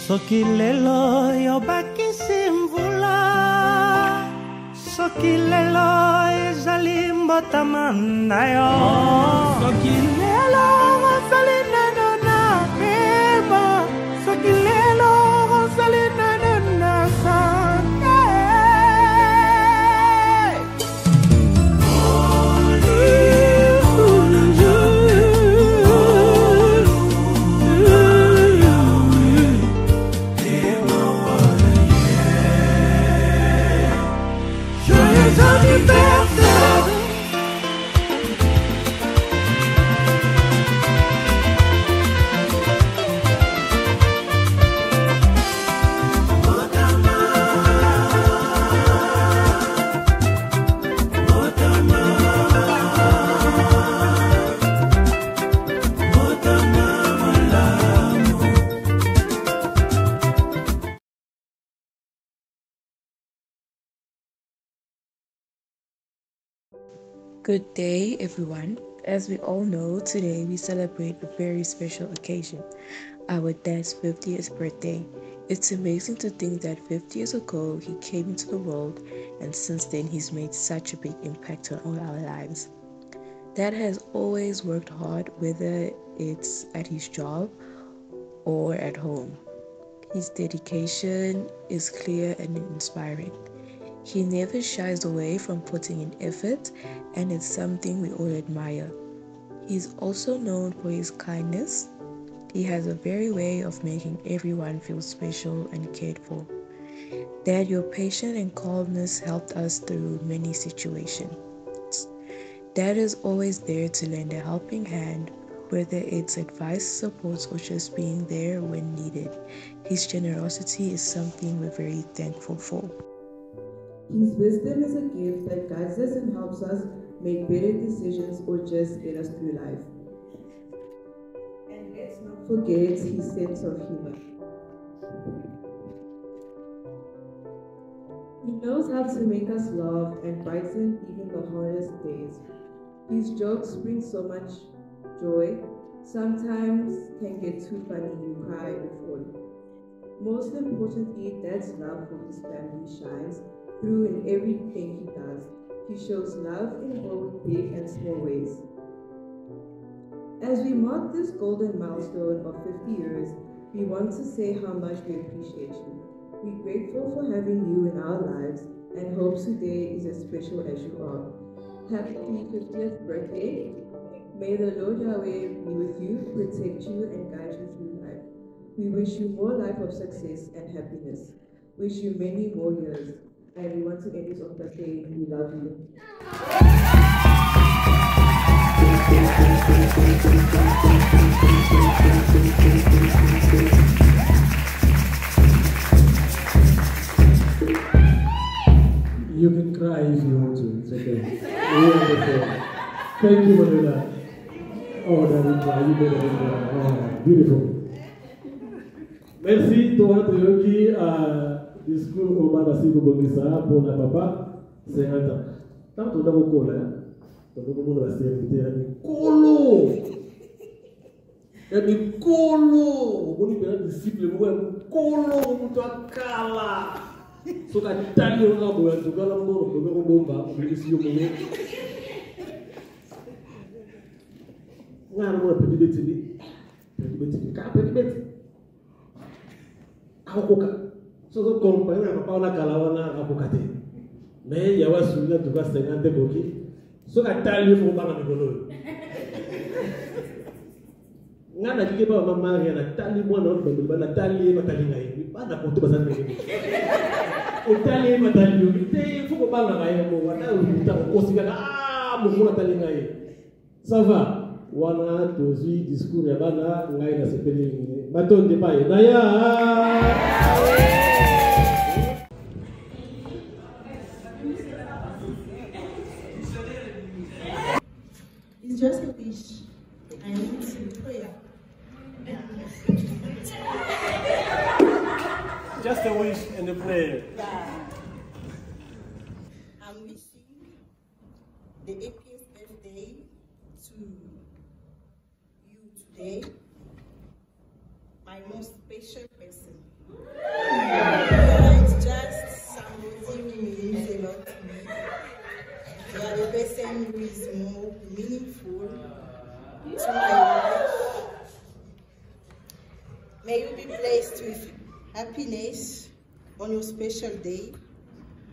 Soki lelo yobaki simvula, soki lelo ezali mbotama na yo, soki lelo ozali nano na pema, soki lelo ozali nano na sante. Good day, everyone. As we all know, today we celebrate a very special occasion, our dad's 50th birthday. It's amazing to think that 50 years ago he came into the world, and since then he's made such a big impact on all our lives. Dad has always worked hard, whether it's at his job or at home. His dedication is clear and inspiring. He never shies away from putting in effort, and it's something we all admire. He's also known for his kindness. He has a very way of making everyone feel special and cared for. Dad, your patience and calmness helped us through many situations. Dad is always there to lend a helping hand, whether it's advice, support, or just being there when needed. His generosity is something we're very thankful for. His wisdom is a gift that guides us and helps us make better decisions or just get us through life. And let's not forget his sense of humor. He knows how to make us laugh and brighten even the hardest days. His jokes bring so much joy, sometimes can get too funny you cry or fall. Most importantly, Dad's love for his family shines through in everything he does. He shows love in both big and small ways. As we mark this golden milestone of 50 years, we want to say how much we appreciate you. We're grateful for having you in our lives and hope today is as special as you are. Happy 50th birthday. May the Lord Yahweh be with you, protect you, and guide you through life. We wish you more life of success and happiness. Wish you many more years. And we want to end this off by saying we love you. You can cry if you want to. It's okay. Wonderful. Thank you, Manila. Oh, that is cry. You better cry. Oh, beautiful. Merci, toi, Trioki. Discours au Manasi Bogisa pour la papa, 50 ans. Tant qu'on a beaucoup là, on va se faire un colo. Un colo. On est un disciple, un colo, on doit cala. So ka tali on a beau, tu vas l'embaucher, tu vas bomba, on est ici au moment. On a un petit bétini, petit bétini. Aokoka. So compagnie na papa na kalawana akokate mais yawa suina tuka 50 koki so ka tali fo bana mikolo ngana kike ba mama ya na tali mwana on ba na tali matali ngai bana ko to bazana ngai o tali matali yo te fo ko bana ngai mo wana uta ko sika mo mona tali ngai ça va wana tozi discours ya bana ngai na sepeli matonde pa na ya It's just a wish. I need to prayer. Just a wish and a prayer. Yeah. I'm wishing the 80th birthday to you today, my most special person. days more meaningful to my life. May you be blessed with happiness on your special day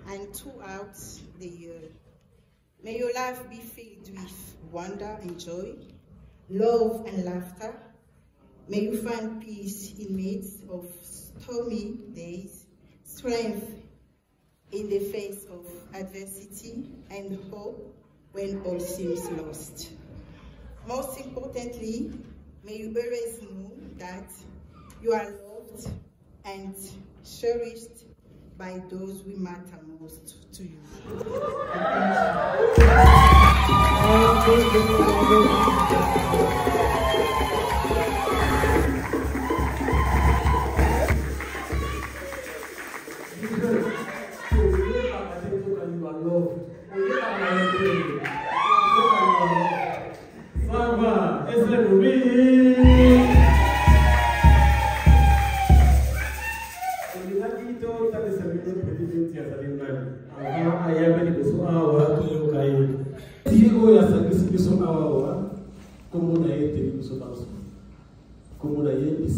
and throughout the year. May your life be filled with wonder and joy, love and laughter. May you find peace in midst of stormy days, strength in the face of adversity, and hope when all seems lost. Most importantly, may you always know that you are loved and cherished by those who matter most to you.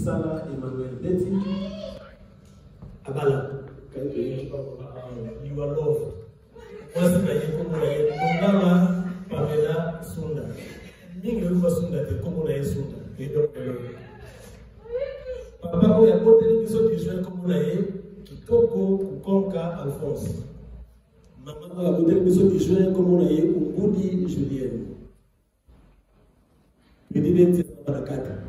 Sala Emmanuel Betty Abala. You are loved. What's the Pamela Sunda. Mingi Rufa Sunda, the Komuna Sunda. They don't know. Papa, we are putting this on Israel Komuna, Kitoko, Kukonka, Alphonse. Mama, we are putting this on Israel Komuna, Ungudi, Julien. We didn't say Barakata.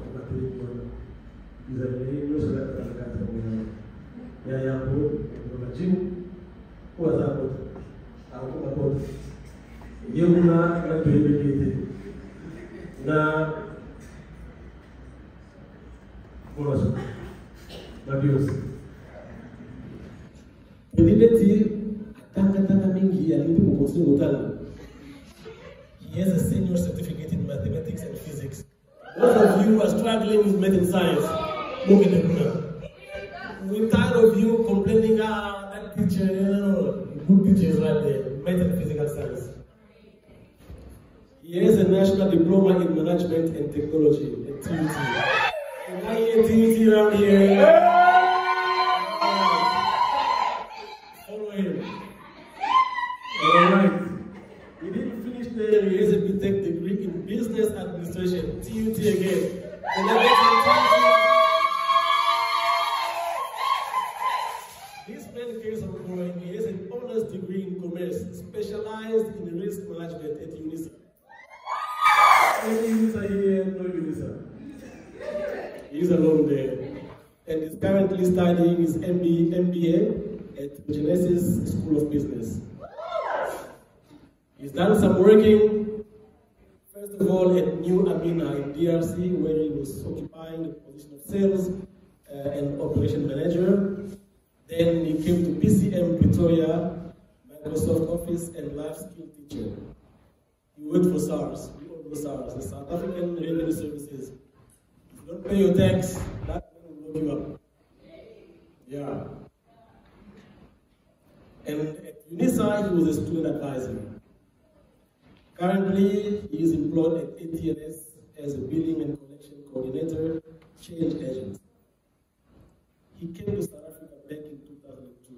He has a senior certificate in mathematics and physics. Most of you are struggling with math and science. Look at the we're tired of you complaining, that teacher, good teachers right there, math and physical science. He has a national diploma in management and technology at TUT. And I hear TUT around here. Follow him. Alright. He didn't finish there, he has a BTech degree in business administration, TUT again. This man cares of growing. He has an honors degree in commerce, specialized in risk management at UNISA. Any UNISA here, no UNISA. He's alone there. And is currently studying his MBA at Genesis School of Business. He's done some working, first of all at New Amina in DRC, where he was occupying the position of sales and operation manager. Then he came to PCM Pretoria, Microsoft Office and life skill teacher. He worked for SARS, the South African Revenue Services. If you don't pay your tax, that will lock you up. Yeah. And at UNISA, he was a student advisor. Currently, he is employed at ATNS as a billing and collection coordinator, change agent. He came to South Africa back in 2002.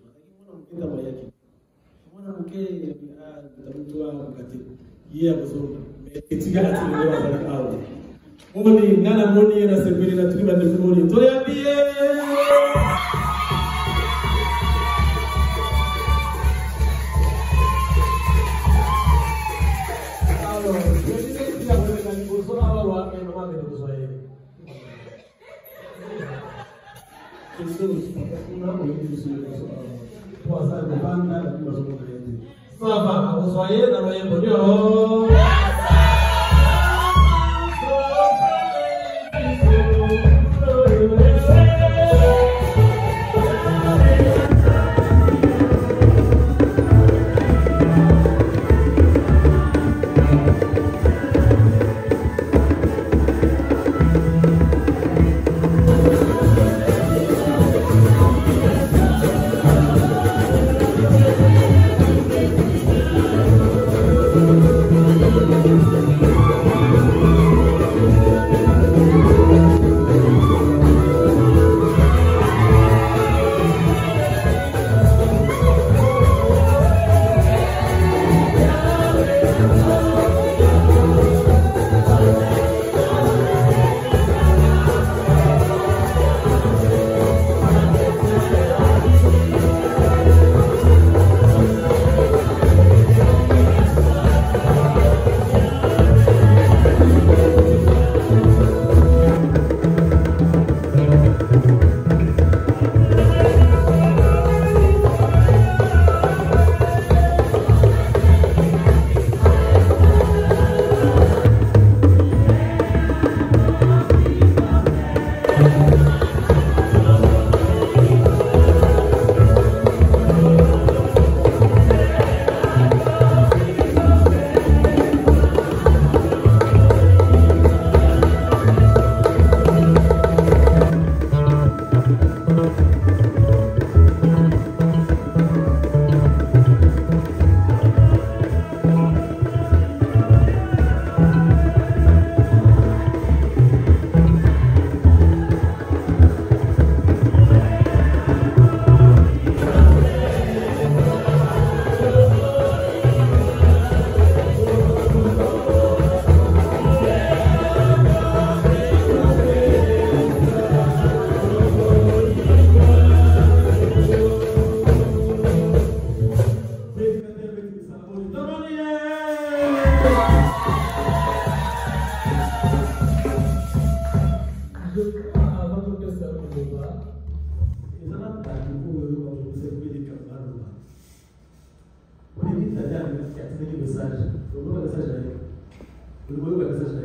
Vous voyez le message là.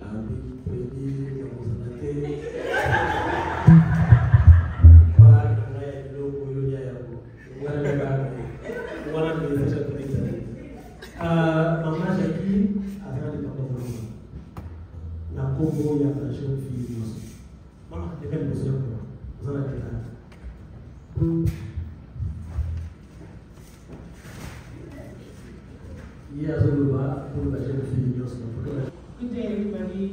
Ami, prédit, dans mon santé. Pas de rêve, l'eau, il y a voilà le message pour les amis. Maman Jackie, avant de parler de la Congo, il y a la jeune fille. Maman, il y a une question. Vous en avez là. Il y a un débat pour la jeune fille. Good day, everybody.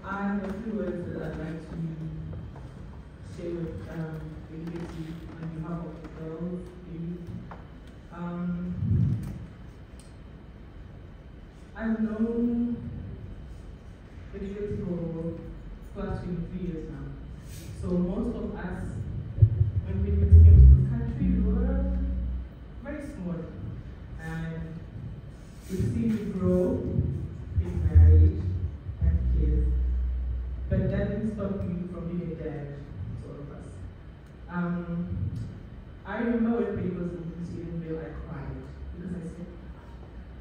I have a few words that I'd like to share with University on behalf of the girls. I've known University for class 23 years now. So most of us, when we came to the country, we were very small. And we've seen you grow, being married, and kids. But that didn't stop you from being a dad to all of us. I remember when Penny was in Sweden, I cried because I said,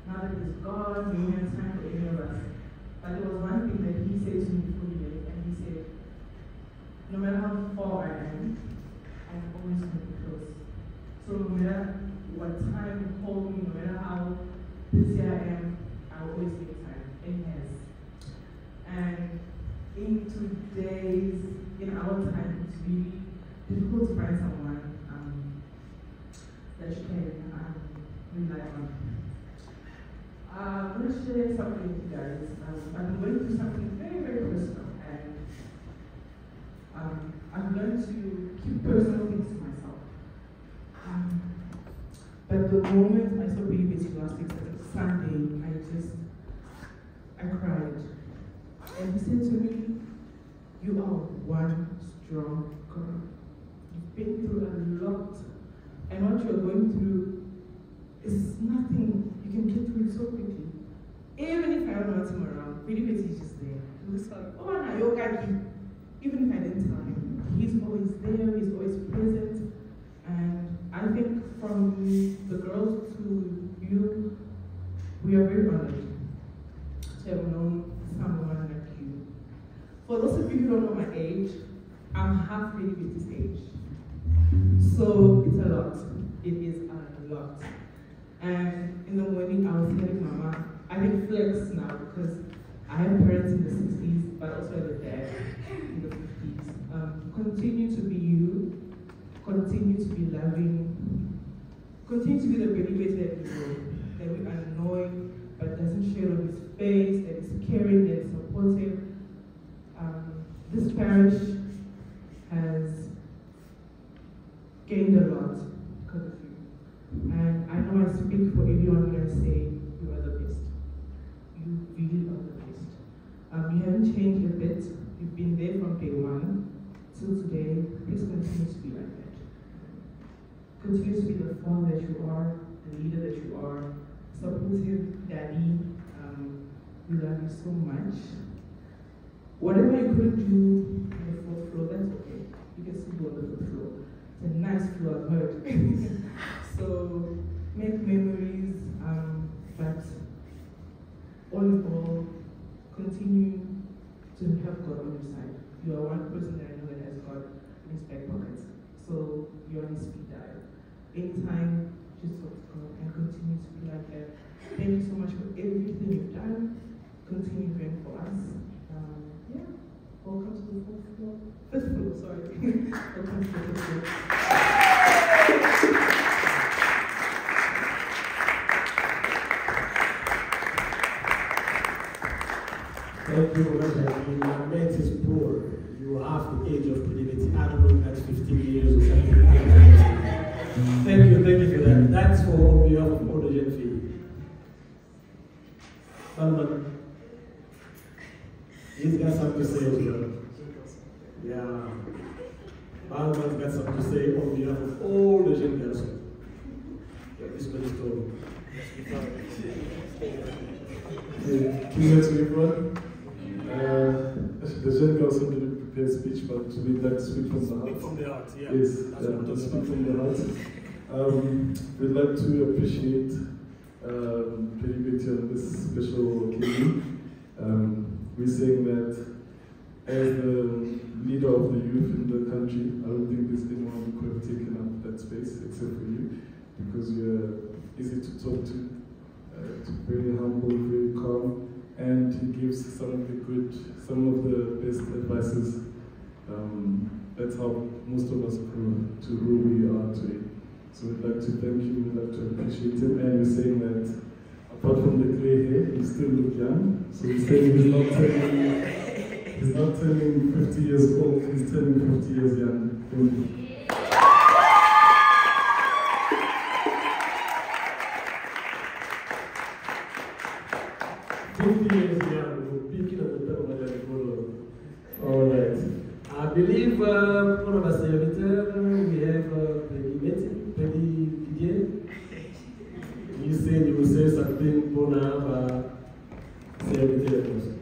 now that he's gone, we don't have time for any of us. But there was one thing that he said to me before he left, and he said, no matter how far I am always going to be close. So no matter what time you call me, no matter how busy I am, I'll always make time. And he has. And in our time, it's really difficult to find someone that you can rely on. I'm going to share something with you guys. I've been going through something very, very personal, and I'm going to keep personal things to myself. But the moment I saw Baby Betty last week, Sunday, I cried. And he said to me, you are one strong girl. You've been through a lot. And what you're going through is nothing. You can get through it so quickly. Even if I don't want him around, Baby Betty is just there. He was like, oh, no, you're okay. Even if I didn't tell him, he's always there, he's always present. And I think from the girls to you, we are very honored to have known someone like you. For those of you who don't know my age, I'm half Baby Betty's age. So it's a lot. It is a lot. And in the morning, I was telling Mama, I can flex now because I have parents in the 60s, but also have a dad in the 50s. Continue to be you. Continue to be loving. Continue to be the Baby Betty that we know, that we are annoying, but doesn't share on his face, that is caring, that is supportive. This parish has gained a lot because of you. And I know I speak for everyone when I say you are the best. You really are the best. You haven't changed a bit. You've been there from day one till today. Please continue to be like that. Continue to be the father that you are, the leader that you are, supportive daddy. We love you so much. Whatever you couldn't do on the 4th floor, that's okay. You can still go on the 5th floor. It's a nice floor, I've heard. So make memories, but all in all, continue to have God on your side. You are one person that I know that has God in his back pockets. So you're on his speed dial. Anytime, just talk to God and continue to be like that. Thank you so much for everything you've done. Continue praying for us. Yeah. Welcome to the 4th floor. 5th floor, sorry. Welcome to the 5th floor. Thank you very much. Your ment is poor. You are half the age of Predicate. I don't know if that's 15 years or something. Thank you for that. That's for on behalf of all the Gen Phi. Salman, he's got something to say as well. Yeah. Balman's got something to say on behalf of all the Gen girls. Yeah, this man is told. The Gen girls have to prepare speech, but we'd like to speak from the heart. Speak from the heart, yeah. Yes, speak from the heart. We'd like to appreciate Perry Betty on this special occasion. We're saying that as the leader of the youth in the country, I don't think there's anyone who could have taken up that space except for you, because you're easy to talk to, very humble, very calm, and he gives some of the best advices. That's how most of us grew to who we are today. So we'd like to thank you, we'd like to appreciate him, and we're saying that apart from the grey hair, you still look young. So we're saying he's not turning 50 years old, he's turning 50 years young. Thank you. Alright. I believe one of our servitors, we have Penny Didier. You said you will say something for now, servitor also.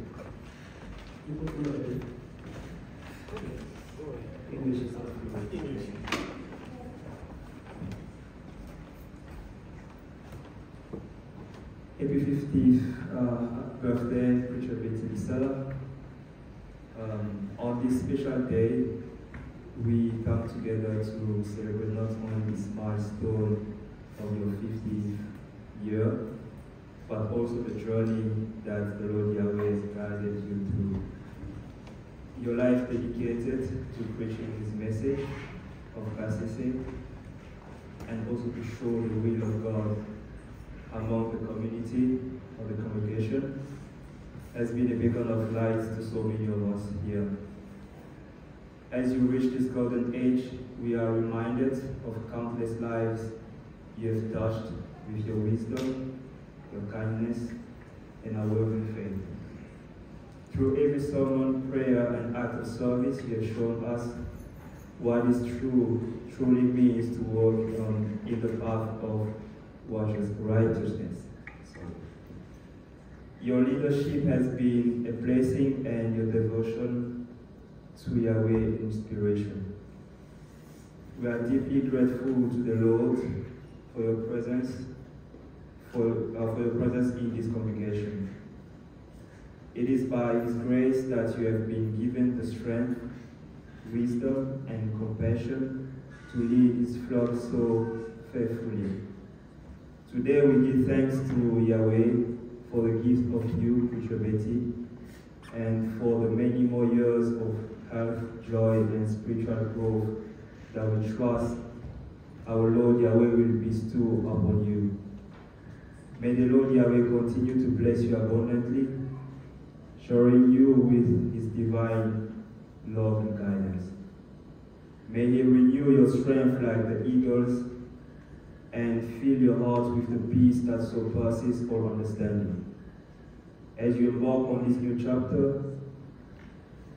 English is English. Happy 50th birthday, Preacher Betty Bisala. On this special day, we come together to celebrate not only this milestone of your 50th year, but also the journey that the Lord Yahweh has guided you through. Your life dedicated to preaching His message of Kasese, and also to show the will of God among the community or the congregation, has been a beacon of light to so many of us here. As you reach this golden age, we are reminded of countless lives you have touched with your wisdom, your kindness, and unwavering faith. Through every sermon, prayer, and act of service, you have shown us what is truly means to walk in the path of righteousness. Your leadership has been a blessing, and your devotion to Yahweh inspiration. We are deeply grateful to the Lord for your presence, in this congregation. It is by His grace that you have been given the strength, wisdom, and compassion to lead His flock so faithfully. Today we give thanks to Yahweh for the gift of you, Preacher Betty, and for the many more years of health, joy, and spiritual growth that we trust our Lord Yahweh will bestow upon you. May the Lord Yahweh continue to bless you abundantly, showering you with His divine love and guidance. May He renew your strength like the eagles, and fill your heart with the peace that surpasses all understanding. As you embark on this new chapter,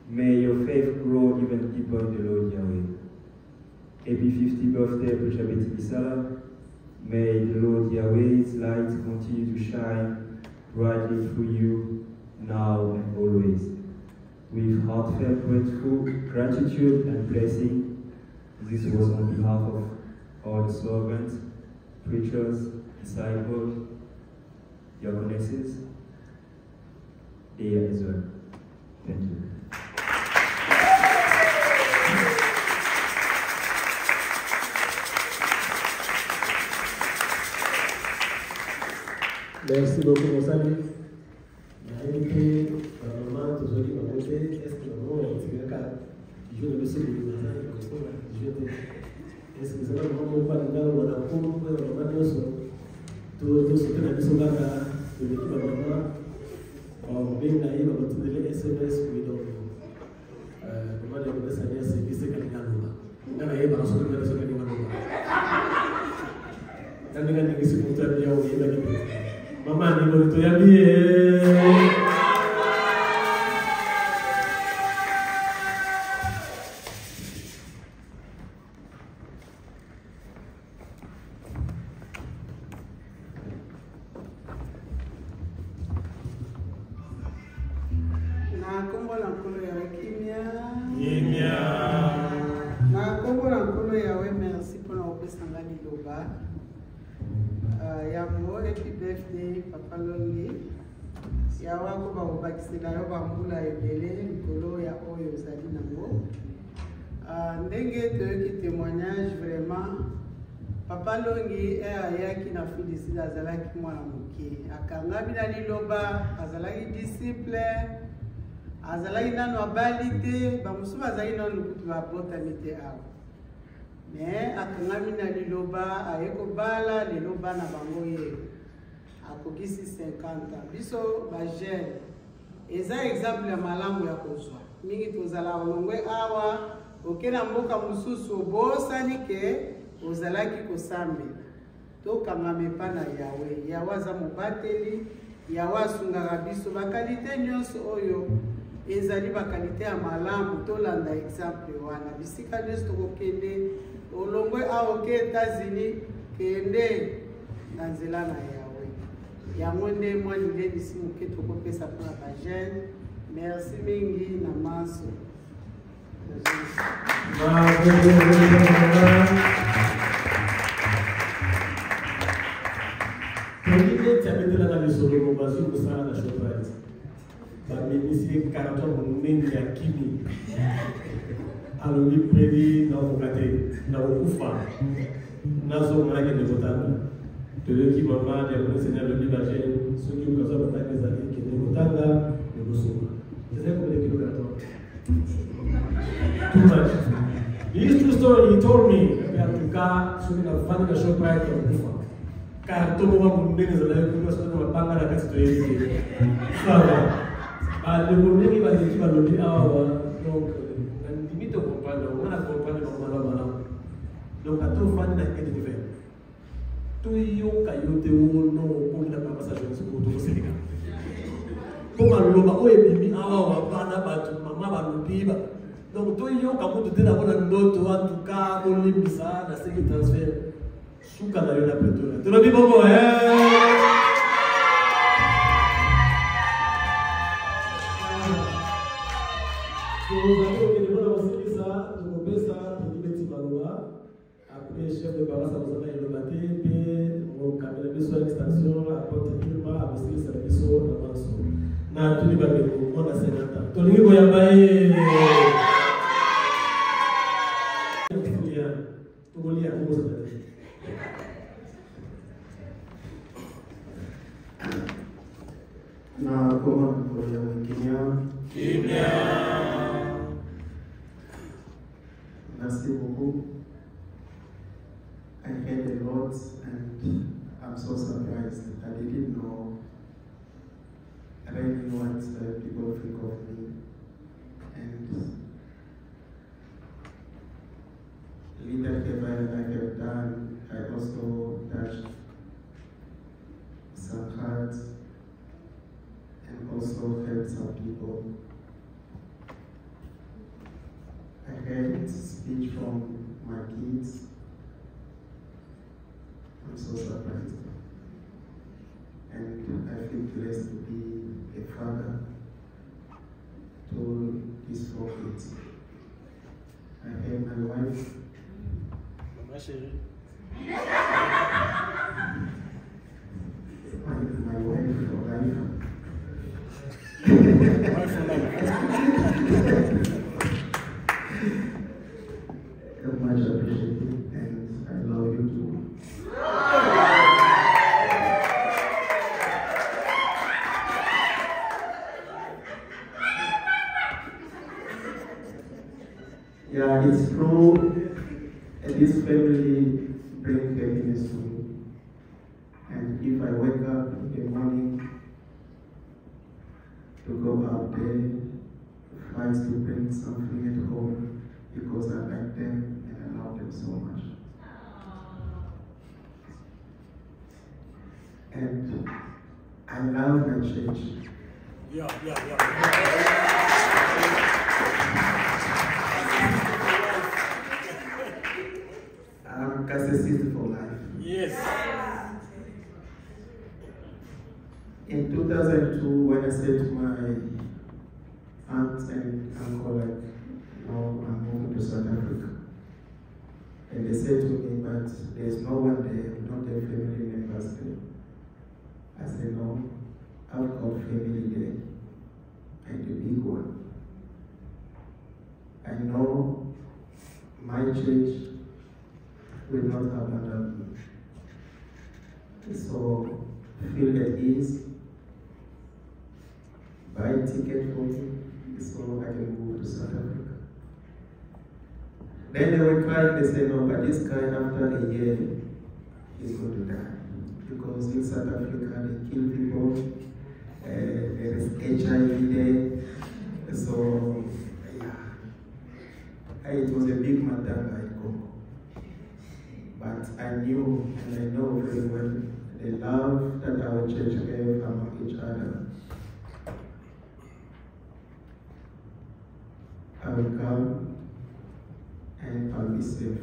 may your faith grow even deeper in the Lord Yahweh. Happy 50th birthday, Preacher Betty Bisala. May the Lord Yahweh's light continue to shine brightly through you, now and always. With heartfelt gratitude and blessing, this was on behalf of all the servants, preachers, disciples, diaconesses, here as well. Thank you. Merci beaucoup, mon salut. Il y a été un moment où je dis, est-ce que le monde est je ne sais pas est-ce que c'est un moment où on va nous la cour, on va nous tout ce que nous avons là, de l'équipe de maman, on vient d'ailleurs, on va tout donner SMS, puis donc, on va demander ça, c'est qui c'est qui est là. On va y aller, on va se faire ce qu'il y a là. On va dire que c'est pour toi, bien, on va y aller. Maman, on va te y aller. Na kombo na nkolo yawe merci pour na opesanga liloba Yambo, happy birthday, Papa Longi. Yawako ba obakisela yo bambula ebele likolo ya oyo ozali nango. Ndenge toyoki témoignage vraiment Papa Longi ayaki na Félicité azalaki mwana moke. Akangami na liloba, azalaki disciple, azalaki nano abali te, bamosusu bazali nano kutu babotami te awa. Mais akangami na liloba, ayekobala liloba na bango ye. Akokisi 50 ans. Biso ba jeune. Eza exemple ya malamu ya kozwa. Mingi tozala olongwe awa, okena mboka mususu bosani ke ozalaki kosambela. Tokangama epa na Yawe. Yawe aza mobateli, Yawe asungaka biso bakalite nyonso oyo ezali bakalite ya malamu tolanda exemple wana. Bisika nyonso tokokende olongwe awa ke États-Unis kende na nzela na Yawe. Yango nde mwani ndebisi moke tokopesa mpona bajeune. Merci mingi na maso. Tolinde tiamedela na lisolo mobazu kosala na Shoprite. Bamemisi carton monene ya kimi. Aloni predi na okate na okufa. Nazo mwanake nekotana. Toyoki mama ya kunesenya loni bajeune. Soki ukaza batake zali kene kotanga nekosoma. Tese kumele kilo carton. Too much. This true story he told me. Atuka soki na fani na Shoprite ya okufa. Carton wa munene zala kuna soki na panga na kasi toyeki. Sawa. Le monene baziki baloni awa donc limite comprendre on a comprendre normalement. Donc à tout fan na kete de faire. Tout yo kayote wo no pour la passage de secours to Sénégal. Pour maloba o ebimi awa wa bana batu mama balobi ba. Donc tout yo kamoto te na bona noto en tout cas on limbisa na seki transfert. Suka na yo na petrole. To lobi bobo après chef de paroisse à Elomate, puis on camine le soin extension, à porte Irma, à Boston, service au Namanso. Na tuni babeko, on a 50 ans. Tolingi Boyambaye. Togolia, na koma Kenya. Merci beaucoup. I heard a lot and I'm so surprised. I didn't know really what people think of me. And leadership I have done, I also touched some hearts and also helped some people. I heard speech from my kids. I'm so surprised. And I feel blessed to be a father to these 4 kids. I have my wife. My wife for life. Much appreciated, and I love you too. Yeah, it's true. This family brings happiness to me. And if I wake up in the morning to go out there, fight to bring something at home because I like them and I love them so much. And I love my church. I'm Cassicist for life. Yes. In 2002, when I said to my aunt and uncle, like, no, I'm moving to South Africa. And they said to me, but there's no one there, not their family members there. So feel at ease, buy a ticket for me so I can move to South Africa. Then they were crying, they said, no, but this guy after a year is going to die. Because in South Africa they kill people, there is HIV there. So, yeah, it was a big matter I go. But I knew and I know very well the love that our church gave among each other. I will come and I'll be safe.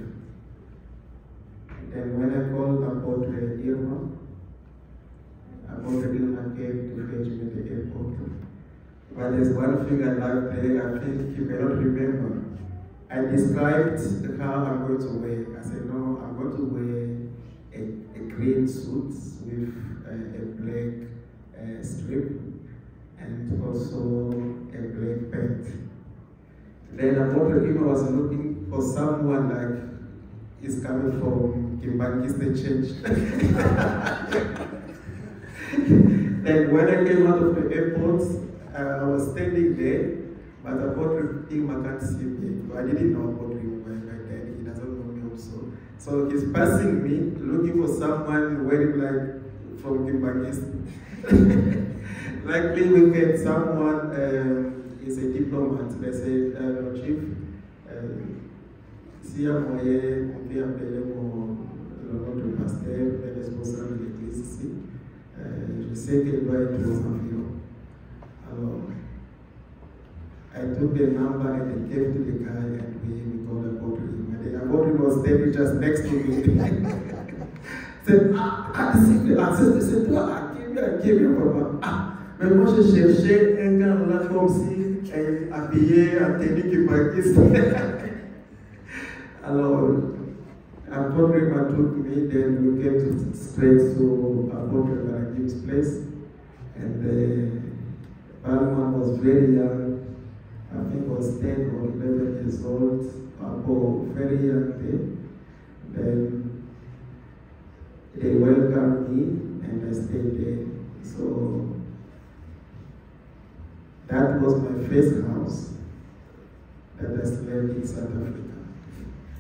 And then when I called about Irma, Irma came to fetch me at the airport. But there's one thing I like there, I think you cannot remember. I described how I'm going to wear. I said, no, I'm going to wear a green suit with a black strip and also a black pant. Then Irma was looking for someone like he's coming from Kimbangis the church. Then when I came out of the airport, I was standing there, but Irma can't see me. I didn't know about him back then. He doesn't know me also. So he's passing me, looking for someone wearing like from Kimbangis. Luckily we get someone. He's a diplomat. They said, no, Chief, si a moyen, on peut appeler notre pasteur, le responsable de l'église ici. Je sais qu'il doit être aux environs. Alors, I took the number and I gave to the guy and we called about him. And the abortion was standing just next to me. Said, c'est toi, I gave you, papa. Mais moi, je cherchais un gars là comme si habillé en tenue Kimbangis. Alors, Irma took me, then we came straight to Apotre Baragim's place. And Palma was very young, I think he was 10 or 11 years old, Apo, very young there. Then they welcomed me and I stayed there. So that was my first house that I slept in South Africa.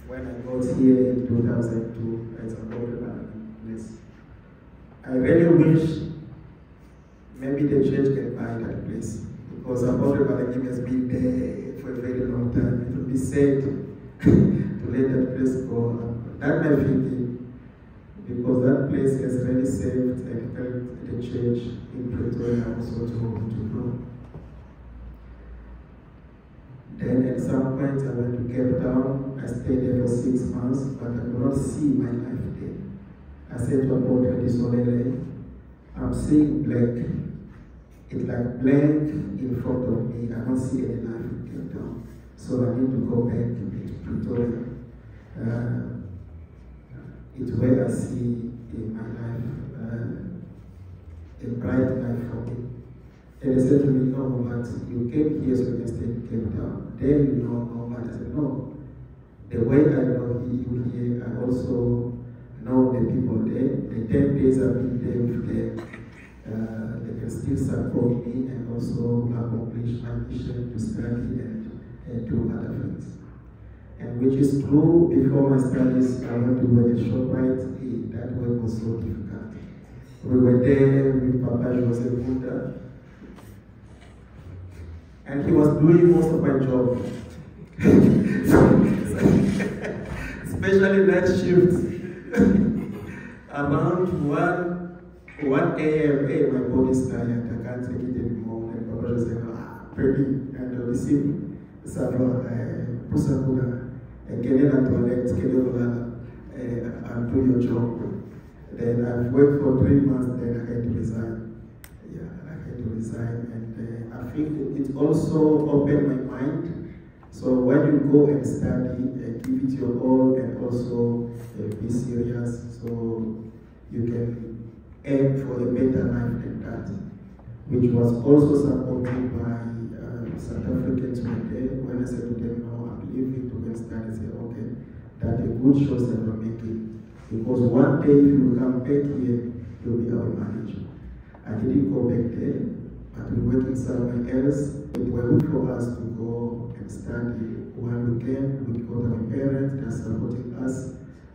When I got here in 2002, it's a borderline place. I really wish maybe the church can buy that place because Apotre Baragim has been there for a very long time. It would be sad to let that place go. That's my thinking because that place has really saved and helped the church in Pretoria also to grow. Then at some point I went to Cape Town. I stayed there for 6 months, but I could not see my life there. I said to Apotre Disolele, I'm seeing black. It's like blank in front of me. I don't see any life in Cape Town. So I need to go back to Pretoria. It's where I see in my life a bright life for me. And they said to me, no, but you came here so you can stay in Cape Town. Then you know, but I said, no. The way I know you here, I also know the people there. The 10 days I've been there with them, they can still support me and also accomplish my mission to study and do other things. And which is true, before my studies, I went to work at ShopRite. That work was so difficult. We were there with Papa Jose Bunda. And he was doing most of my job. Especially night shifts. Around 1 a.m., hey, my body's tired, I can't take it anymore. And Papa Jose said, pray and receive Sava, Pusakura, and get in and toilet, and do your job. Then I've worked for 3 months, then I had to resign. Yeah, I had to resign. And I think it also opened my mind. So when you go and study, give it your all and also be serious so you can aim for a better life than that, which was also supported by South Africans one day. When I said to them, no, I'm leaving to go and study, they said, okay, that's a good choice that we're making. Because one day if you come back here, somewhere else. It was good for us to go and study. When we came, we got our parents that supporting us,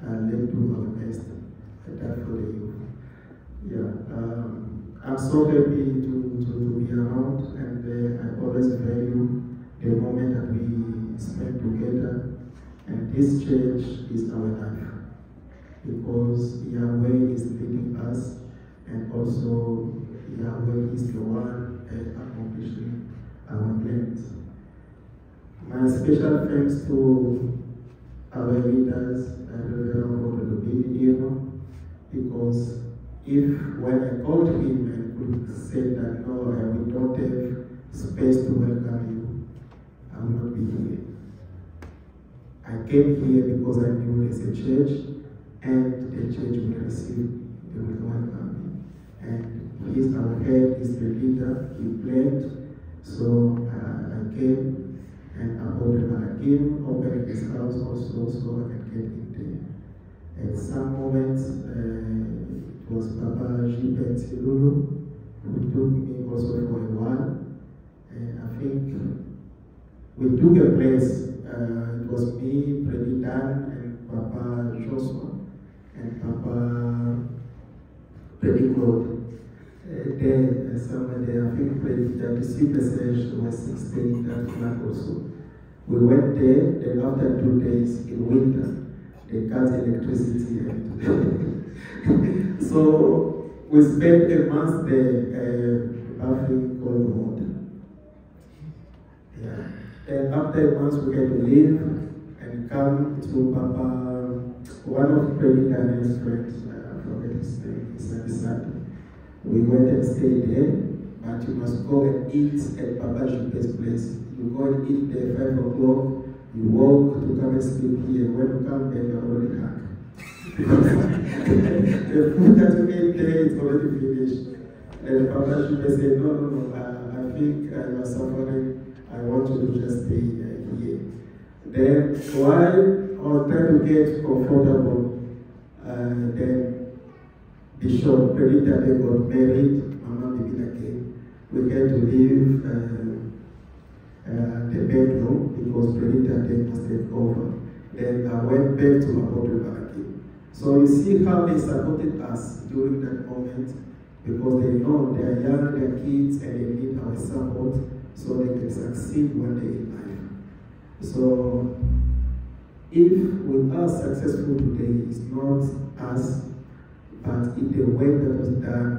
and let's do our best. And that for the youth. Yeah, I'm so happy to be around, and I always value the moment that we spend together. And this church is our life, because Yahweh is leading us, and also Yahweh is the one accomplishing our plans. My special thanks to our leaders, because when I called him and could say that no, we don't have space to welcome you, I will not be here. I came here because I knew there's a church, and the church will receive me, they will welcome me. And he's our head, he's the leader, he planned, so I came. And I opened his house also, so I can get in there. At some moments, it was Papa Gilbert Lulu who took me also for a while. And I think we took a place. It was me, Predidan, and Papa Joshua, and Papa Predicode. There, somewhere there, I think the disciple session was 16 that month also. We went there, then after 2 days in winter, they cut electricity. And so we spent a month there bathing cold water. Yeah. And after a month we had to leave and come to Papa, one of Freddy Daniel's friends, I forget his name, his son. We went and stayed there, but you must go and eat at Papa Jupe's place. You go and eat there 5 o'clock, you walk to come and sleep here. When you come back, you're already hungry. The food that you ate there is already finished. And Papa Jupe said, no, I think you are suffering. I want you to just stay here. Then, while I was trying to get comfortable, then Bishop Perita got married, Mama Bibina came. We had to leave the bedroom because Perita then must take over. Then I went back to Apotre Baraki. So you see how they supported us during that moment, because they know they are young, they are kids, and they need our support so they can succeed one day in life. So if we are successful today, it's not us, but in the way that was done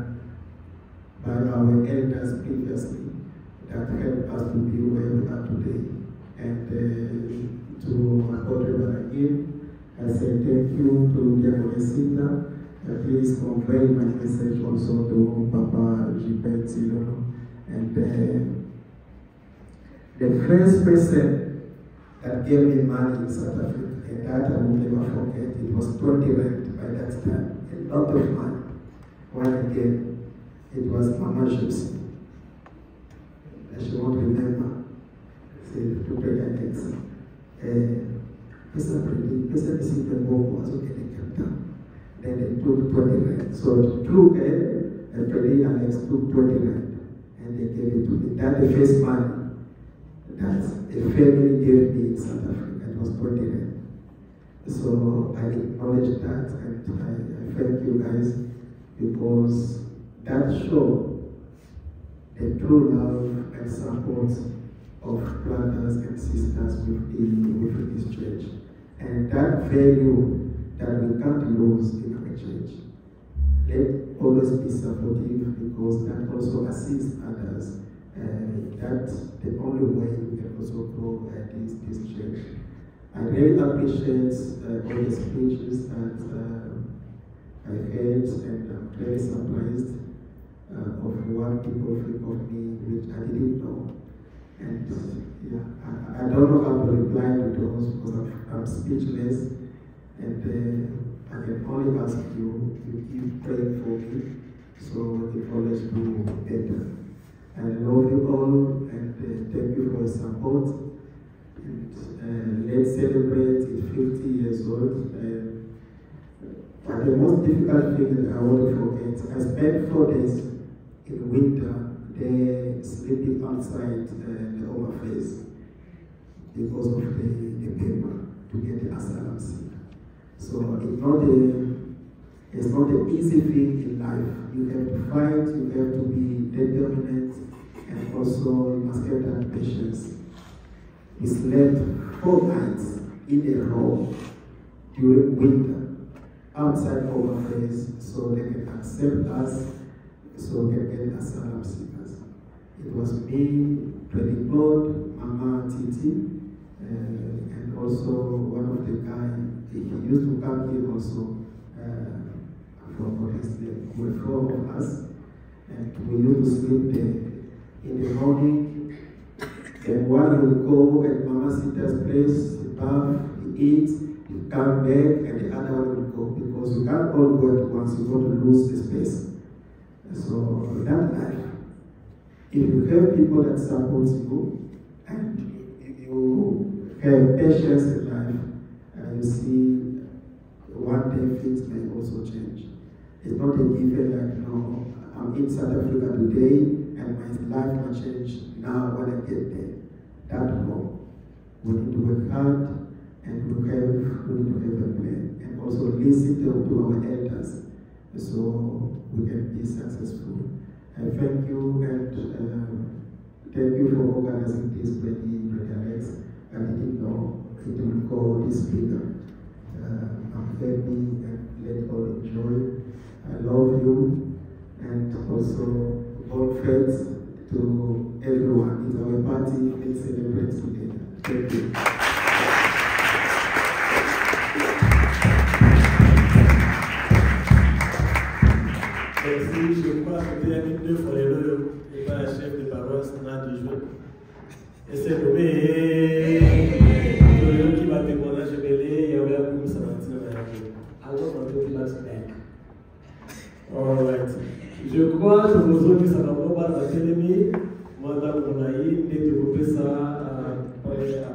by our elders previously, that helped us to be where we are today. And to Apotre Baraki, I say thank you to Diakon Sidna. Please convey my message also to Papa Gilbert Silolo. And the first person that gave me money in South Africa, and that I will never forget, it was 20 rand by that time. A lot of money. When again, it was Mama Gypsy. She won't remember. Say, to pay her next. Pesa Disciple was okay, they kept down. Then they took 20 rand. So took and Freddy and Alex took 20 rand. And they gave it to me. That's the first money that a family gave me in South Africa. It was 20 rand. So I acknowledge that, and I thank you guys, because that shows the true love and support of brothers and sisters within this church. And that value that we can't lose in our church. Let always be supportive, because that also assists others. That's the only way we can also grow this church. I really appreciate all the speeches that I heard, and I'm very surprised of what people think of me, which I didn't know. And yeah, I don't know how to reply to those, because I'm speechless, and I can only ask you to keep praying for me, so we can always do better. I love you all, and thank you for your support. And let's celebrate it 50 years old. But the most difficult thing that I want to forget, I spent 4 days in winter there sleeping outside the overface because of the paper to get the asylum seeker. So it's not an easy thing in life. You have to fight, you have to be determined, and also you must have that patience. We slept 4 nights in a row during winter outside overface so they can accept us, so we can get asylum seekers. It was me, Freddy Claude, Mama Titi, and also one of the guys, he used to come here also from Forest. With 4 of us, and we used to sleep there. In the morning, and one will go at Mama Sita's place, bath, he eats, he come back, and the other one will go, because you can't all go at once, you want to lose the space. So that life, if you have people that support you, and you have patience in life, you see one day things may also change. It's not a given like, no, I'm in South Africa today and my life will change now when I get there. That no. We need to work hard and we need to have a plan. And also listen to our elders so we can be successful. I thank you and thank you for organizing this Brother Alex. I didn't know it would go this bigger. I'm happy and let all enjoy. I love you, and also all friends to everyone. It's our party, let's celebrate together. Thank you. Merci, je crois que tu as mis 2 fois les deux et pas chef de paroisse n'a du jeu. Et c'est nommé qui va témoigner, je vais lire, il y avait un coup de Samantina. I want to do that back. Alright. Je crois que nous autres, ça va pas la télémie. Madame Monaï, de développer ça à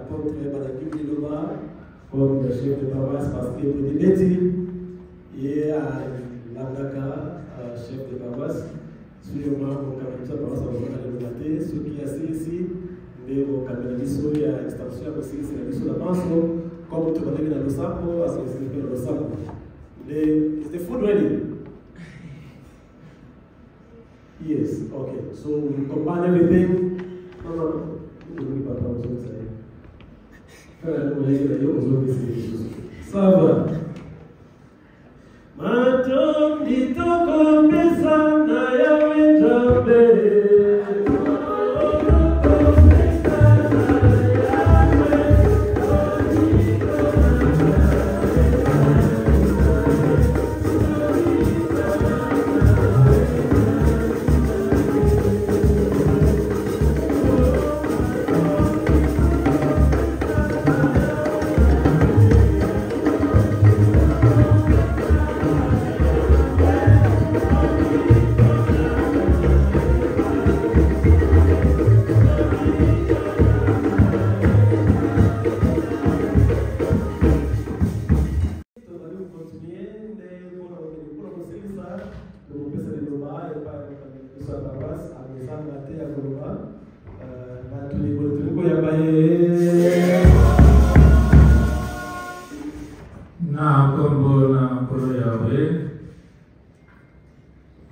porte par la Bible de Loma, comme le chef de paroisse, parce que vous dites Betty, et à l'Andaka, chef de paroisse, sûrement, au Cameroun, paroisse, on va aller mater, ceux qui assis ici, mais au Cameroun, il y a extension aussi, c'est la mission de la manche, comme tu vas dire dans le sapo, à ce que c'est dans le sapo. Is the food ready? Yes, okay. So we combine everything. No. Ça va. Matom ditoko pesa na yawe jambe. Na kombo na kolo yawe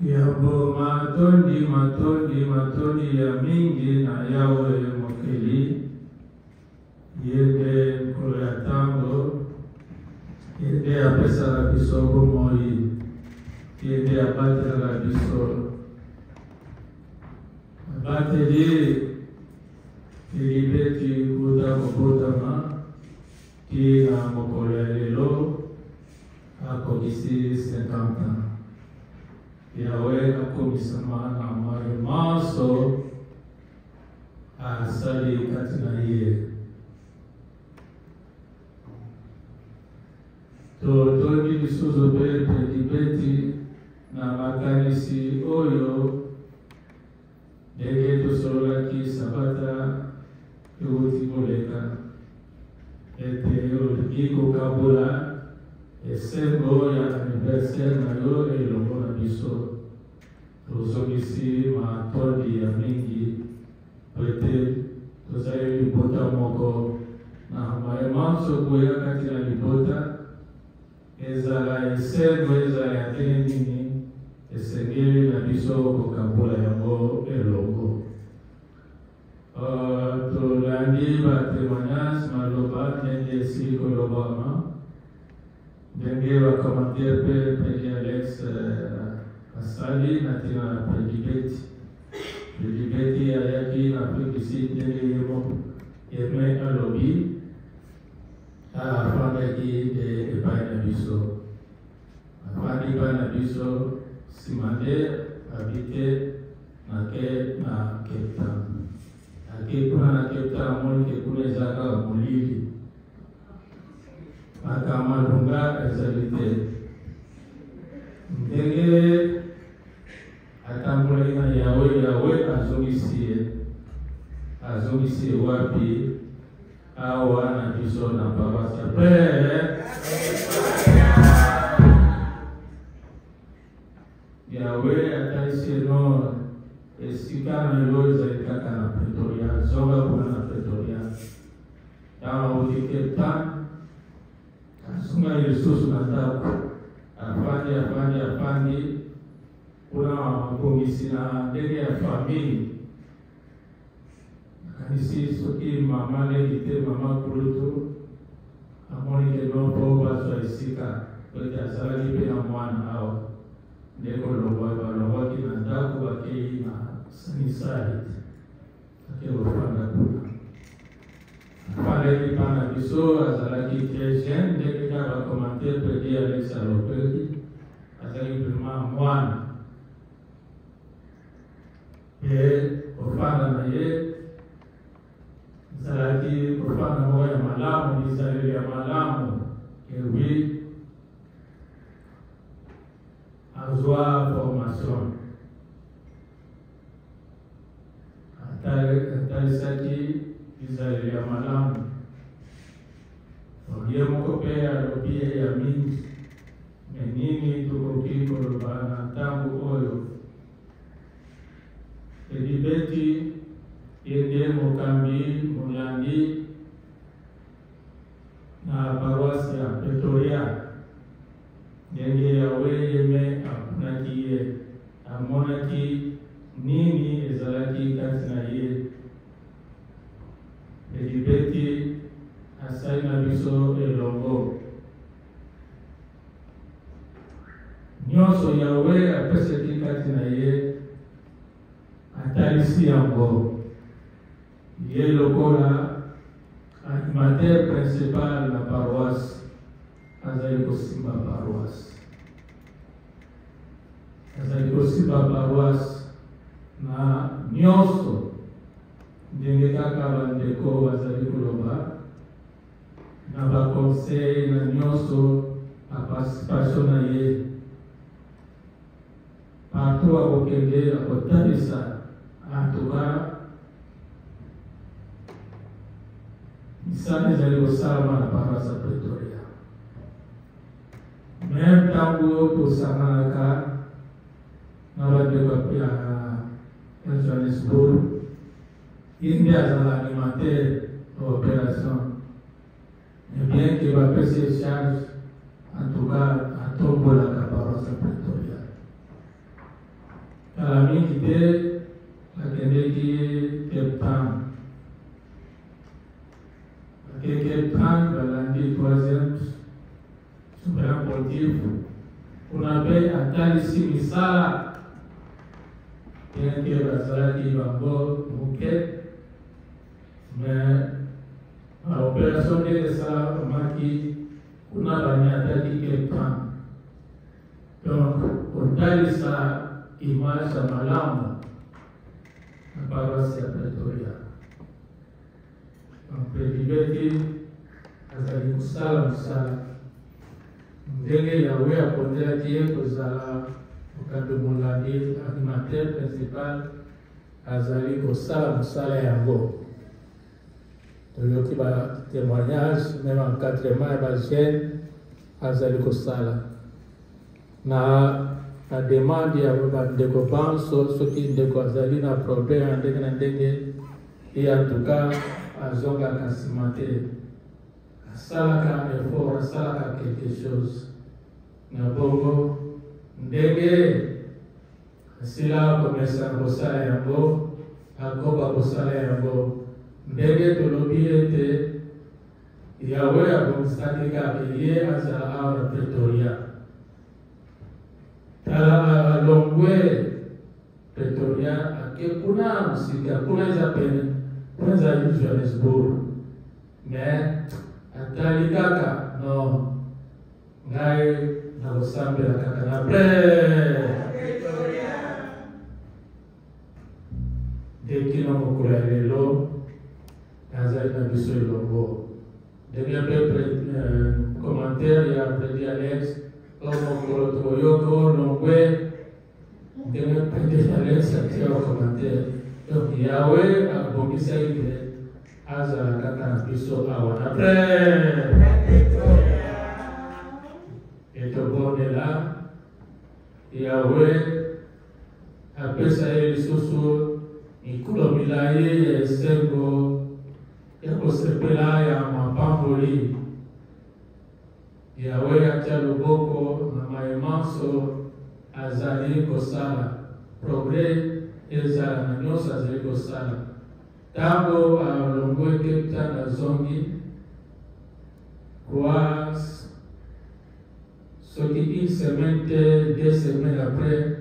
yabo matoni ya mingi na yawe mokeli yede kolo ya tango yede apesa la biso bomoi yede abatela la biso abateli ilibeti kuta mobotama qui a mokolé l'eau a commissi 50 ans. Yahweh a commissi à Mario Maso a Sali Katinaye. Totoni Suzobe Pedibeti na makanisi oyo Degeto Solaki Sabata Yuti Moleka. Iko kabula esengo ya anniversaire na yo elongo na biso tozongisi matodi ya mingi na libota ezala esengo ezala ya ndenge nini esengeli na biso kokambola yango elongo. Tolandi batémoignage maloba ndenge esili kolobama ndenge bacommentaire mpe Peli Alex asali na ntina na Predibeti. Predibeti ayaki na Afrique ndenge yeme alobi afandaki epai na biso. Afandi epai na biso nsima nde abite nake na Cape Town. Ake kuna na Cape Town amoni ke kuna ezaka molili. Akamalunga ezali te. Ndenge atambula ina Yawe azongisi ye wapi awa na biso na paroisse ya Père. Yawe atalisi no esika na yo ezali kaka na Pretoria, zonga kuna na Pretoria. Tawa uti Cape Town asunga lisusu na ndako afandi kuna mabongisi na ndenge ya famili. Kanisi soki mama negite mama kulutu amoni ke nopo baswa esika kwete asalaki mpe na mwana awa ndeko balongwaki na ndako bakei na Sunnyside ake kofanda kuna. Afandaki mpa na biso azalaki très jeune ndenge kaka bacommentaire Peli Alex alobaki azalaki vraiment mwana mpe kofanda na ye zalaki kofanda moko ya malamu bizaleli ya malamu ewi azwa formation atalisaki bizaleli ya malamu ye moko mpe alobi ya mingi me nini tokoki koloba na ntango oyo. Predibeti ye nde mokambi molandi na paroisse ya Pretoria. Ndenge Yawe yeme apunaki ye amonaki nini ezalaki kati na ye. Predibeti asali na biso elongo. Nyonso Yawe apesaki kati na ye atalisi yango. Ye lokola animateur principal na paroisse azali kosimba paroisse. Azali kosimba paroisse na nyonso ndenge kaka bandeko bazali koloba na baconseil na nyonso participation na ye. Partout akokende akotalisa antuka misala ezali kosalama na paroisse ya Pretoria. Meme ntango tosanganaka na bandeko ya Johannesburg ye nde azala animateur opération. Bien que bapese charge en tout cas atombolaka paroisse ya Pretoria. Kala mingi te akendeki Cape Town. Cape Town balandi troisième souverain pontife kuna mpe atalisi misala ndenge bazalaki bango moke me opération ndenge esalamaki kuna baniataki Cape Town. Donc kotalisa image ya malamu na paroisse ya Pretoria. Predibeti azali kosala mosala ndenge Yawe apondelaki ye kozala mokambi molandi animateur principal azali kosala mosala yango. Toyoki ba témoignage même encadrement ya bajeune azali kosala na demande ya bandeko banso soki ndeko azali na problème ya ndenge na ndenge ye en tout cas azongaka nsima te asalaka effort, asalaka quelque chose. Na bongo, ndenge, asila komesa kosala yango, akoba kosala yango, ndenge tolobi ete, Yahweh abongisaki kaka ye azala awa na Pretoria. Tala alongwe Pretoria ake kuna musika kuna eza pene kuna eza Johannesburg. Mais atali kaka no ngai nakosambela kaka na Pretoria. Deki na mokolo ya lelo azali na biso elongo. Dernier commentaire, il y a prédit Alex, comme Yoko, Longwe, dernier prédit Alex, il y a un commentaire. Donc Yahweh a bombé ça, il est Aza Kaka Biso Awan. Après, et tout bon est là, Yahweh a fait ça, il sous il coule milaye, il s'est yakosepela ya mapamboli Yahweh atia loboko na maemanso azali kosala progrès ezala na nyonso azali kosala ntango alongwe Cape Town azongi kwa soki une semaine te 2 semaines après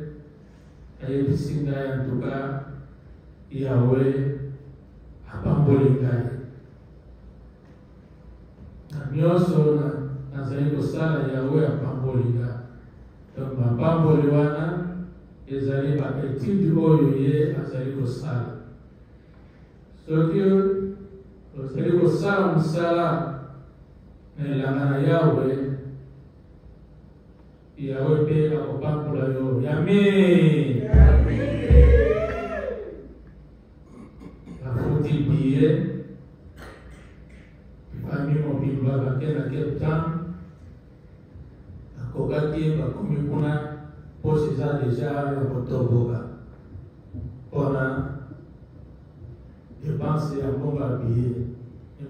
ayebisi ngai en tout cas Yahweh apamboli ngai nyonso nazali kosala Yahweh apambolinga. Donc mapamboli wana ezali baetude oyo ye azali kosala. Soki ozali kosala mosala na elanga na Yahweh, Yahweh mpe akopambola yo. Yami afuti biye Ami mobimba bakena Cape Town akokaki bakomi kuna posi eza deja ya kotoboka mpona depense ya mbongo biye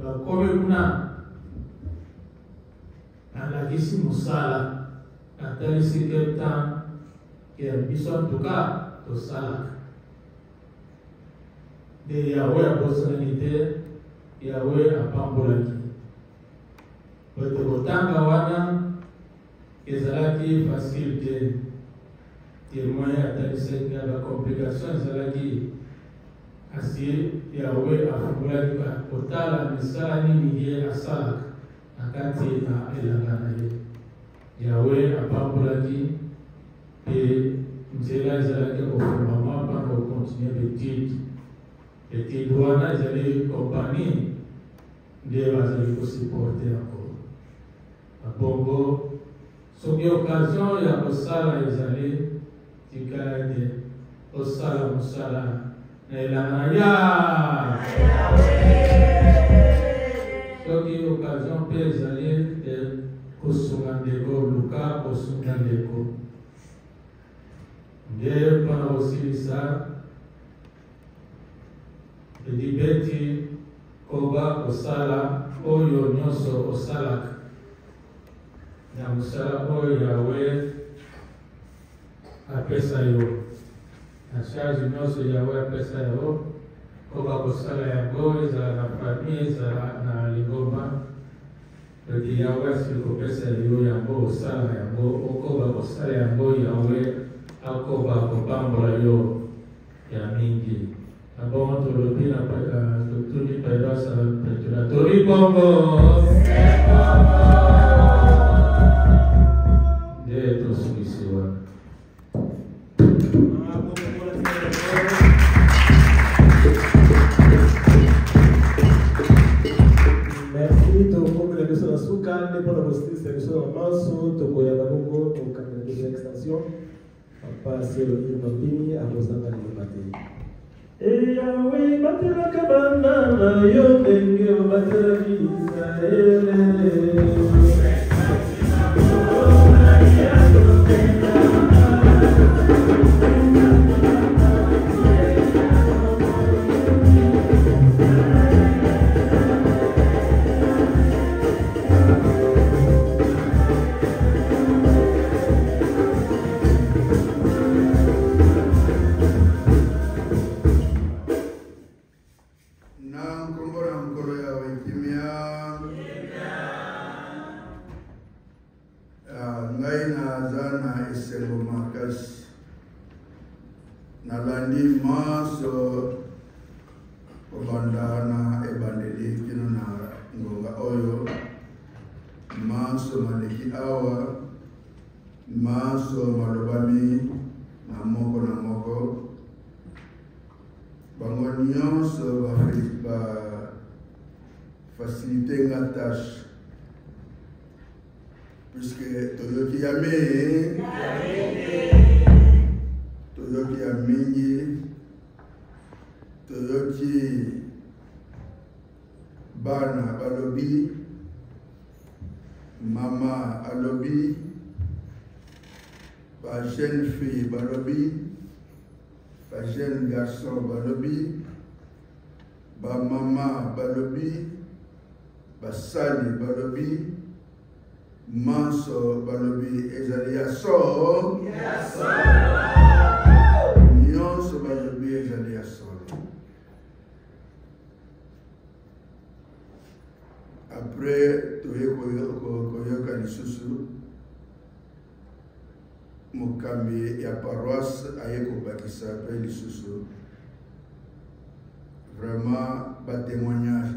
bakomi kuna alakisi mosala atalisi Cape Town ya biso antuka tosalaka de Yahweh abosanaki te Yahweh apambolaki bato kotanga wana ezalaki facile te témoin atalisaki na bacomplication ezalaki kasi Yahweh afungolaki kotala misala nini ye asalaka na kati na elanga na ye. Yahweh apambolaki mpe nzela ezalaki kofungama mpona kokontinue l'étude. L'étude wana ezali kompani nde bazali kosupporte yango. Bongo soki occasion ya kosala ezali tikala ete osala mosala na elanga ya soki occasion mpe ezali ete kosunga ndeko luka kosunga ndeko nde mpona kosilisa edibeti koba kosala oyo nyonso osalaka na mosala oyo Yahweh apesa yo na charge nyonso Yahweh apesa yo koba kosala yango ezala na famille ezala na lingomba ete Yahweh asili kopesa yo yango osala yango okoba kosala yango Yahweh akoba kopambola yo ya mingi. Abon tolobi na totuni paidosa Pretoria tori bongo nde tosukisiwa. Merci tokomela biso na suka nde mpona kostilisa biso na manso tokoyamba bongo tokanga biso extension papa Cielo Mapini akozanga liloba te. Yahweh batelaka bana na yo ndenge obatelaki Israele. nalandi maso obandana ebandeli kino na ngonga oyo maso maleki awa maso malobami na moko bango nyonso ba facilité nga tâche puisque toyoki ya toyoki ya mingi toyoki bana balobi mama alobi ba jeune fille balobi ba jeune garçon balobi ba mama balobi basali balobi maso balobi ezali ya solo nyonso balobi ezali ya solo. Après toye koyoka lisusu mokambi ya paroisse aye kobakisa mpe lisusu vraiment batémoignage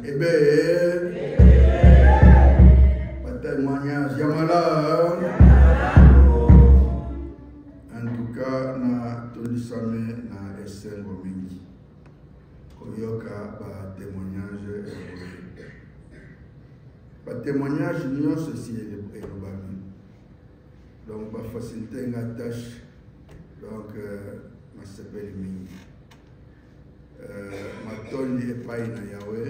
batémoignage ya malade en tout cas na tondisame na esengo mingi koyoka batémoignage batémoignage nyonso si elobami donc bafacilité nga tâche donc nasepeli mingi matondi epai na yawe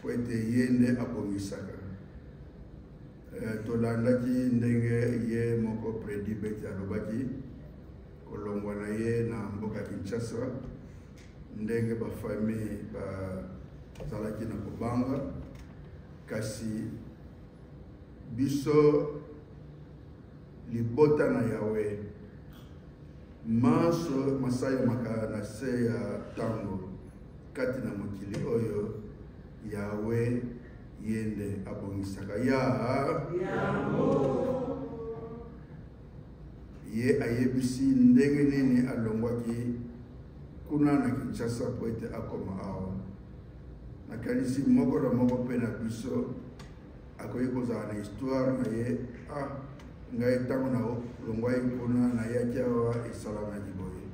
po ete ye nde abongisaka tolandaki ndenge ye moko Prédi Beti alobaki kolongwa na ye na mboka Kinshasa ndenge bafamille bazalaki na kobanga kasi biso libota na yawe maso masayo maka na se ya tango kati na mokili oyo yawe yende abongisaka ye ayebisi ndenge nini alongwaki kuna na Kinshasa po ete akoma awa nakanisi moko na moko mpe na biso akoki kozala na histoire na ye ngai ntango na longwai kuna na yaki awa esalamaki boye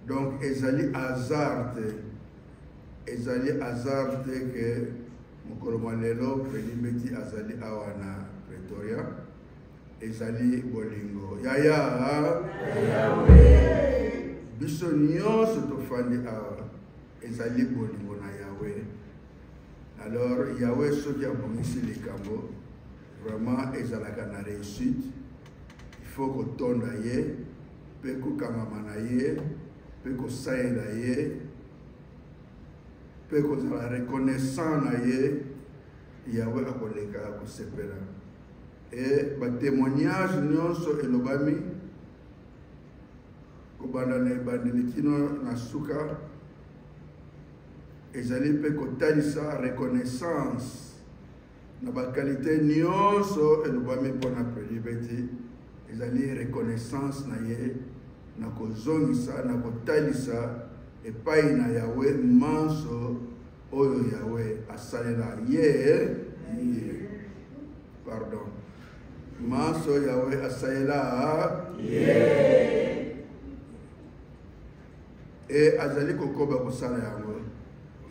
donc ezali hasard te ke mokolo mwa lelo Prédi Beti azali awa na Pretoria ezali bolingo biso nyonso tofandi awa ezali bolingo na yawe. Alors yawe soki abongisi likambo vraiment ezalaka na réussite. Il faut kotonda ye mpe kokangama na ye mpe kosalela ye mpe kozala reconnaissant na ye yawe akoleka kosepela. Et batémoignage nyonso elobami kobanda na ebandeli kino na suka ezali mpe kotalisa reconnaissance na bakalite nyonso elobami mpona Prédi Beti ezali reconnaissance na ye na kozongisa na kotalisa epai na yawe manso oyo yawe asalela ye pardon manso yawe asalela et azali kokoba kosala yango.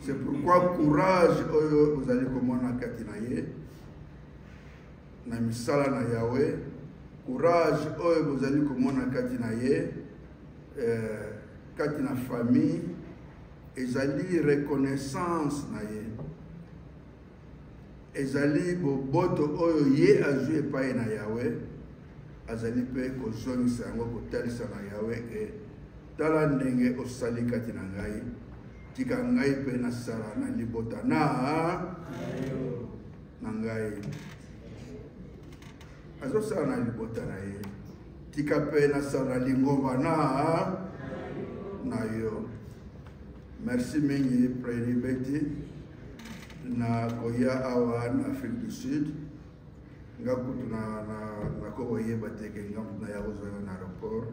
C'est pourquoi courage oyo ozali komona kati na ye na misala na yawe, courage oyo bozali komona kati na ye kati na famille ezali reconnaissance na ye, ezali boboto oyo ye azwi epai na yawe azali mpe kozongisa yango kotalisa na yawe e tala ndenge osali kati na ngai tika ngai mpe nasala na libota na ngai azosala na libota na ye tika mpe nasala na lingomba na yo. Merci mingi Prédi Beti na koya awa na Afrique du Sud nga kutu na koboyeba teke nga na ya ozala na aéroport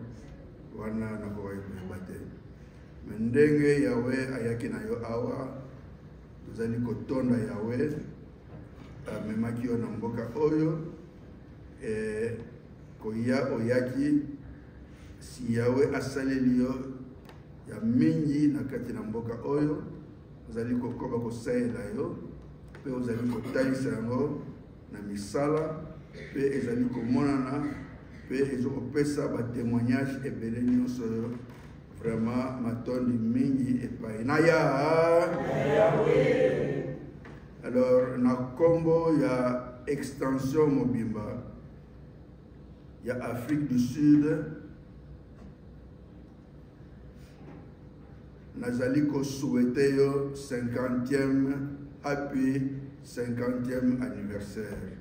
wana nakoka koyeba te. Me ndenge Yawe ayaki na yo awa tozali kotonda Yawe amemaki yo na mboka oyo koya oyaki si Yawe asaleli yo ya mingi na kati na mboka oyo ozali kokoba kosalela yo pe ozali kotalisa yango na misala pe ezali komonana pe ezokopesa batémoignage ebele nyonso oyo vraiment matondi mingi epai na Yawe. Alors na kombo ya extension mobimba ya Afrique du Sud nazali ko souhaiter yo 50e appui 50e anniversaire.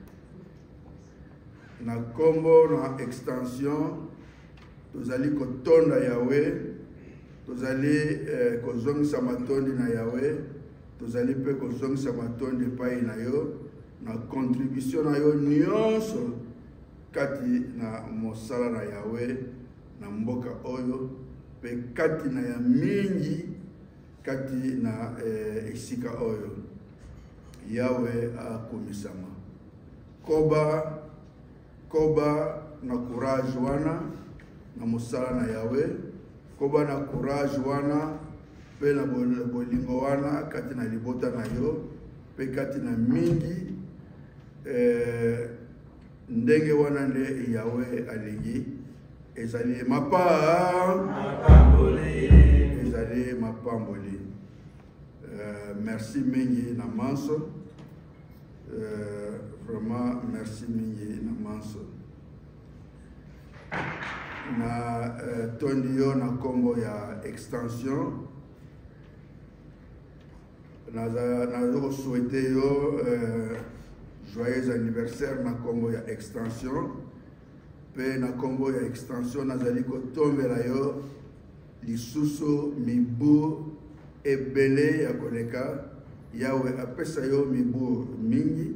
Na kombo na extension tozali kotonda Yawe, tozali kozongisa matondi na Yawe, tozali pe kozongisa matondi epai na yo na contribution na yo nyonso kati na mosala na Yawe na mboka oyo pe kati na ya mingi kati na esika oyo Yawe akomisama. Koba na courage wana na mosala na Yawe, koba na courage wana pe na bolingo wana kati na libota na yo pe kati na mingi ndenge wana nde Yawe alingi ezali ezali mapamboli. Merci mingi na manso, vraiment merci mingi na manso na tondi yo na kombo ya extension nazo souhaiter yo joyeux anniversaire na kombo ya extension pe na kombo ya extension nazali kotombela yo lisusu mibu ebele ya koleka. Yawe apesa yo mibu mingi,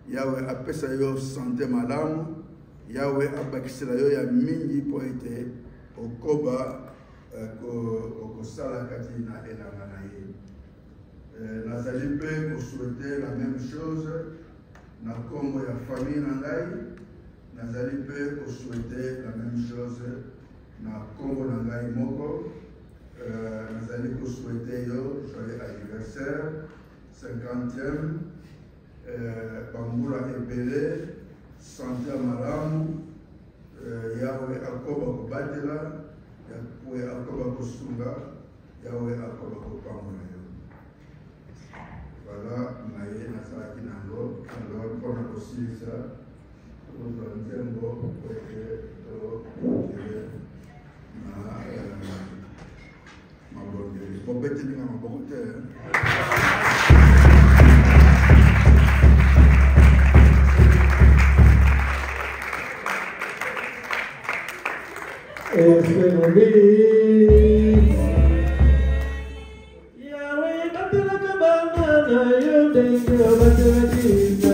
Yawe apesa yo santé malamu, Yawe abakisela yo ya mingi po ete okoba okosala kati na elanga na ye. Nazali pe souhaiter la même chose na kombo ya famille na ngai, nazali pe souhaiter la même chose na kombo na ngai moko. Nazali souhaiter yo joyeux anniversaire 50e bambula ebele santé malamu Yawe akoba kobatela Yawe akoba kosunga Yawe akoba kopambola yo. Voilà naye nasalaki nango alors mpona kosilisa kozwa nzembo po ete tokele na mabondeli bobetelinga maboko te. Yahweh, batela kabana na yo dengue batela tinga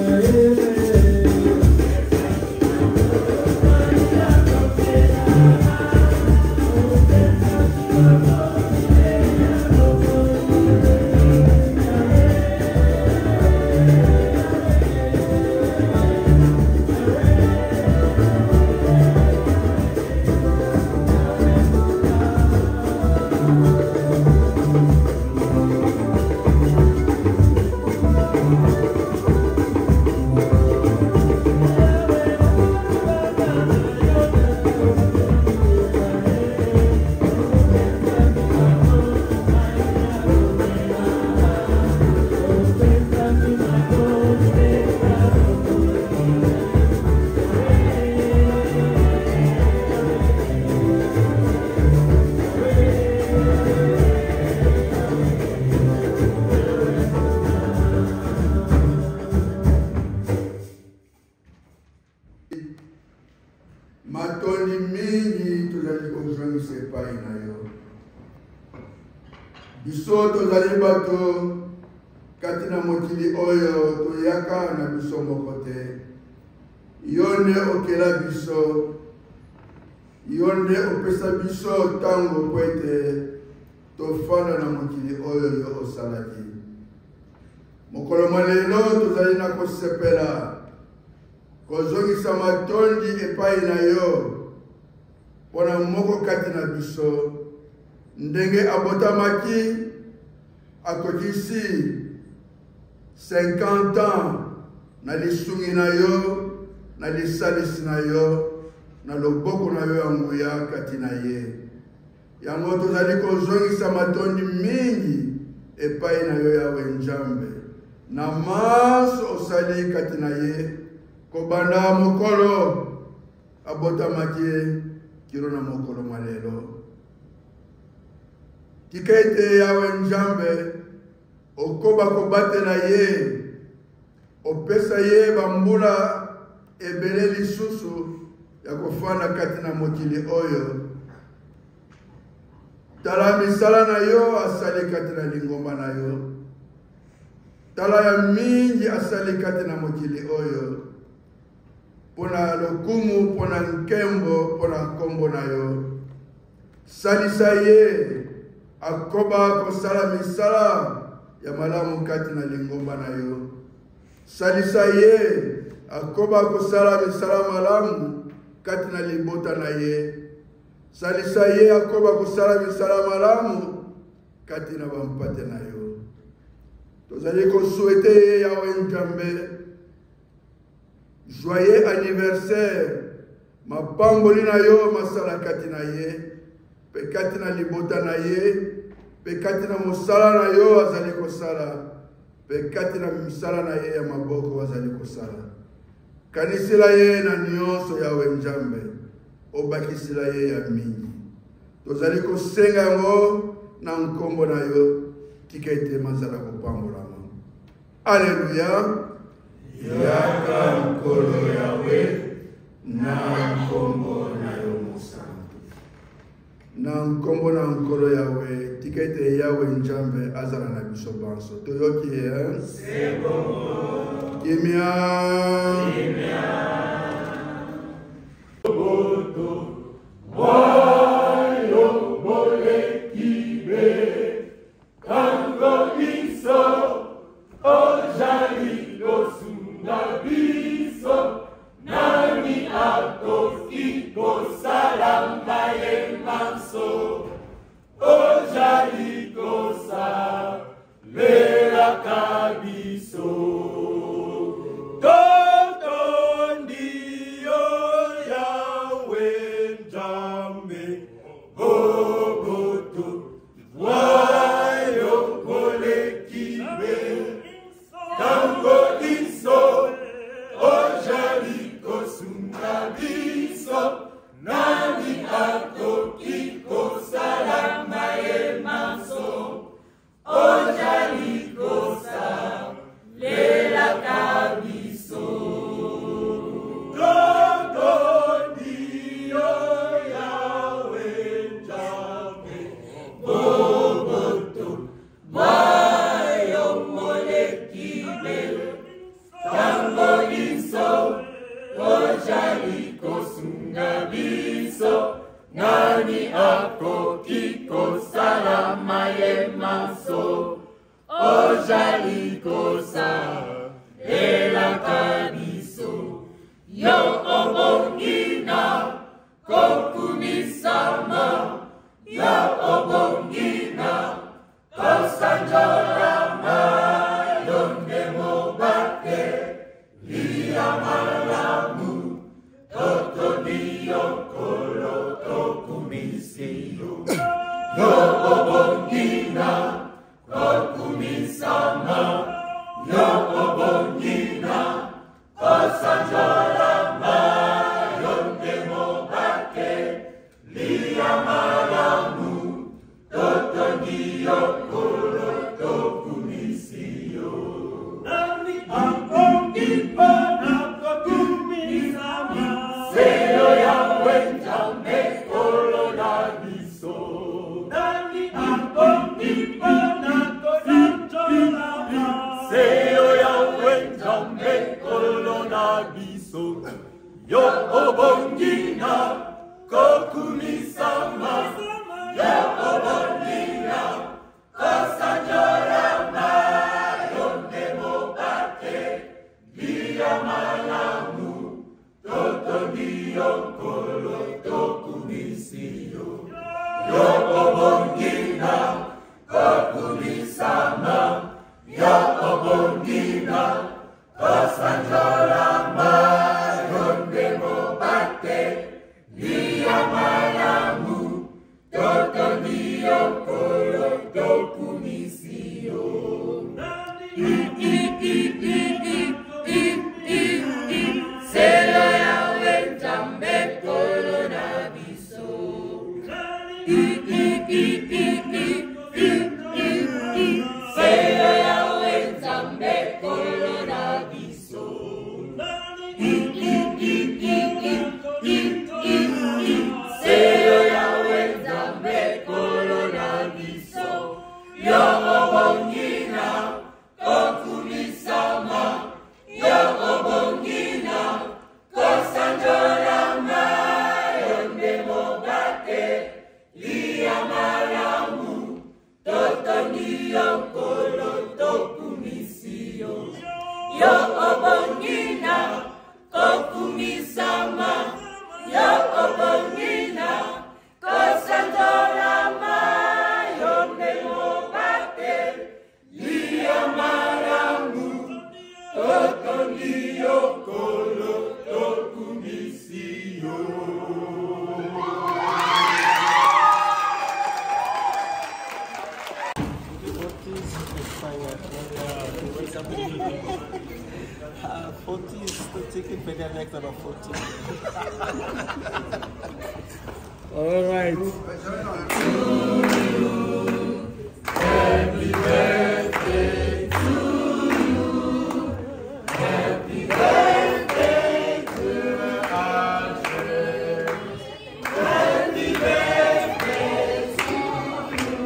matondi mingi tozali kozongisa epai na yo. Biso tozali bato kati na mokili oyo toyaka na biso moko te. Yo nde okela biso Yonde opesa biso tango kwete tofanda na mokili oyo yo osalaki. Mokolo malelo tozali na kosepela kozongisa matondi epai na yo pona moko kati na biso ndenge abotamaki akokisi 50 ans na lisungi na yo na lisalisi na yo na loboko na yo ya nguya kati na ye. Yango tozali kozongisa matondi mingi epai na yo yawe Nzambe na maso osali kati na ye kobanda mokolo abotamaki kiro na mokolo malelo. Tika ete yawe Nzambe okoba kobatela ye opesa ye bambula ebele lisusu ya kofanda kati na mokili oyo. Tala misala na yo asali kati na lingomba na yo. Tala ya mingi asali kati na mokili oyo. Pona lokumu, pona nkembo, pona nkombo na yo. Salisa ye akoba kosala misala ya malamu kati na lingomba na yo. Salisa ye akoba kosala misala malamu kati na libota na ye. Salisa ye akoba kosala misala malamu kati na bampate na yo. Tozali kosouhaite ye yawe Nzambe joyeux anniversaire mapamboli na yo masala kati na ye pe kati na libota na ye pe kati na mosala na yo azali kosala pe kati na misala na ye ya maboko azali kosala. Kanisila ye na nyonso yawe Nzambe obakisila ye ya mingi. Tozali kosenga yango na nkombo na yo tika ete mazala kopambolama. Alleluia. Yaka nkolo yawe na nkombo na yo mosantu. Na nkombo na nkolo yawe tika ete yawe Nzambe azala na biso banso. Toyoki ye. Sebo. Kimia. Kimia. Wayo mole kibe kango iso ojali losunga biso nani akofi kosalamba ye manso ojali kosa lera kabiso. Yo obongina koku All right. Happy birthday to you. Happy birthday to our friends. Happy birthday to you.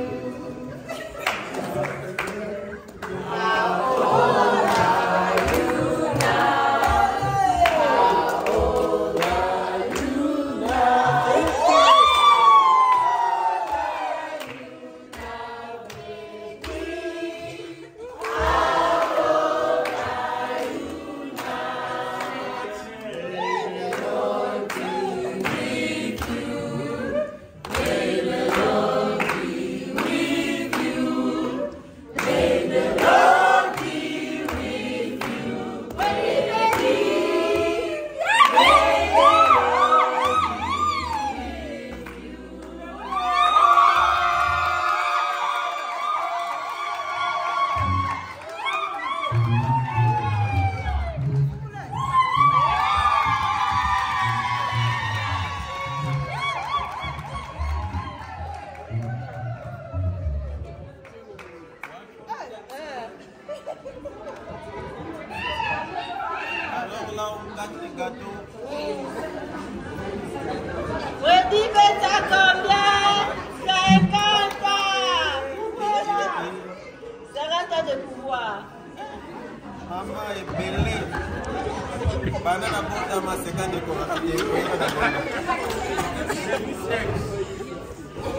How old are you now? How old are you now?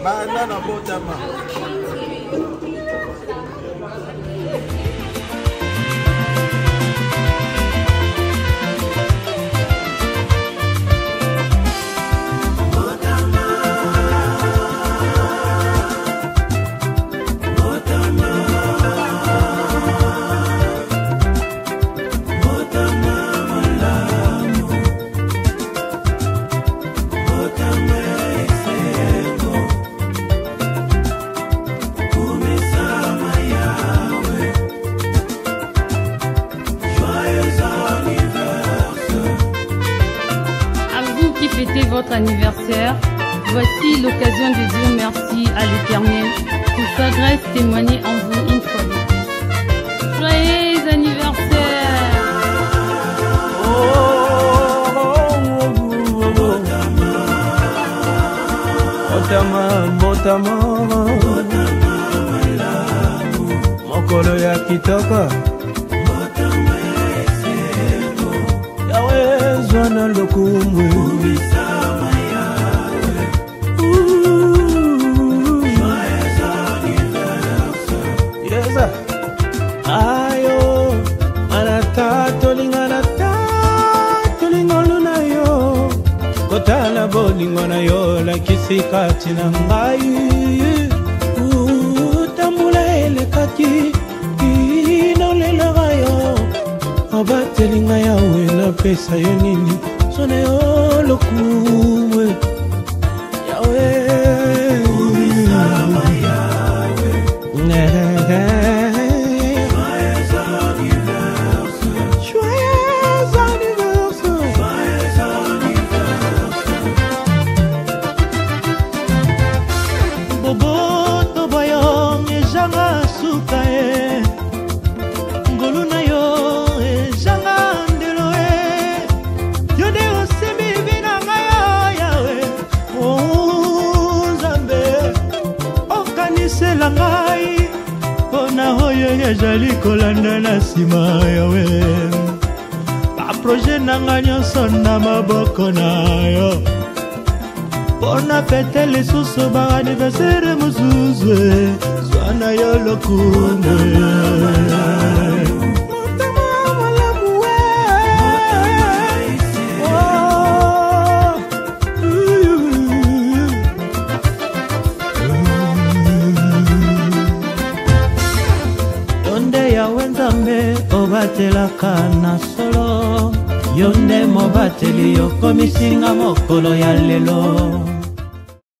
Banana botama. Votre anniversaire, voici l'occasion de dire merci à l'Éternel pour sa grâce témoignée en vous une fois de plus. Joyeux anniversaire! Botama, mokolo ya kitoko yawe zwana lokumwe ayo manata tolingana ta tolingolo na yo kotala bolingo na yo lakisi kati na ngai tambula elekaki inolelaka yo obatelinga yawe napesa yo nini sona yo lokumwe yawe okomisela ngai mpona oyo ezali kolanda na nsima yawe baproje na ngai nyonso na maboko na yo mpona fete lisusu baaniversere mosusu zwana yo lokumu obatelaka na solo yo nde mobateli yokomisinga mokolo ya lelo